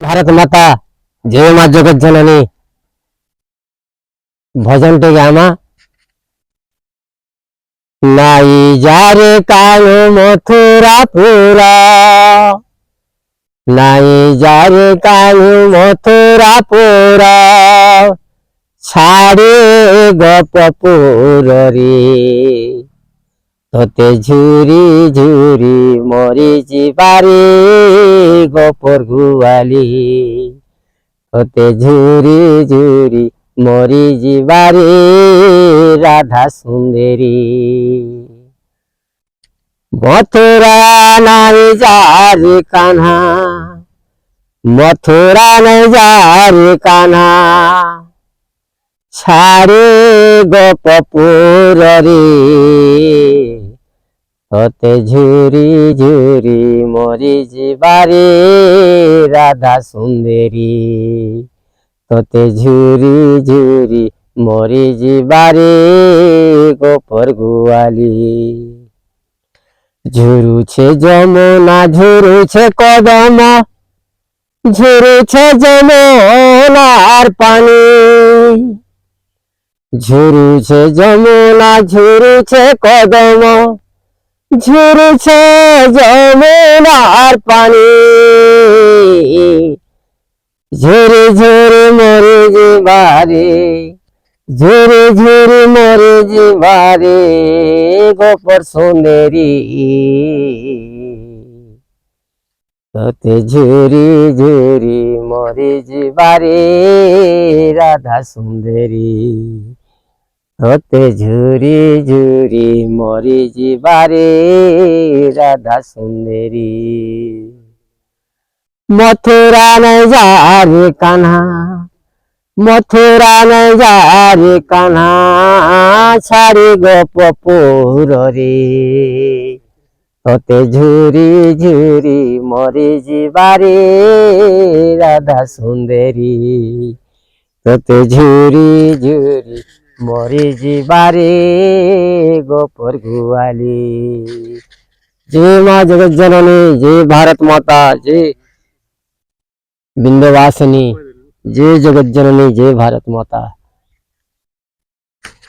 भारत माता जय माँ जगत जननी भजन टे गामा नाई जारे कानु मथुरा पूरा नाई जारे कानु मथुरा पूरा छाड़े गपपुर रे तोते झुरी झुरी मरी जीवारे गपर गुआली तोते झुरी झुरी मरी जीवारे राधा सुंदरी मथुरा नाई जारे कान्हा मथुरा नाई जारे कान्हा छाड़े गपपुर रे तोते झुरी झुरी मरी जीवारे राधा सुंदरी तोते झुरी झुरी मरी जीवारे गोपर गुआली झुरुछे जमुना झुरुछे कदम झुरुछे जमुनार पानी झुरुछे जमुना झुरुछे कदम झुरुछे जमुनार पानी झुरी झुरी मरे जीवारे झुरी झुरी मरे जीवारे गोपर सुंदरी तोते झुरी झुरी मरे जीवारे राधा सुंदरी तोते झुरी झुरी मरे जीवारे राधा सुंदरी मथुरा नहीं जा रे कान्हा मथुरा नहीं जा रे कान्हा छाड़ी गपपुर रे तोते झुरी झुरी मरे जीवारे राधा सुंदरी तोते झुरी झुरी मरे जीवारे गोपर गुआली जय माँ जगत जननी जय भारत माता जय विंध्यवासिनी जय जगत जननी जय भारत माता।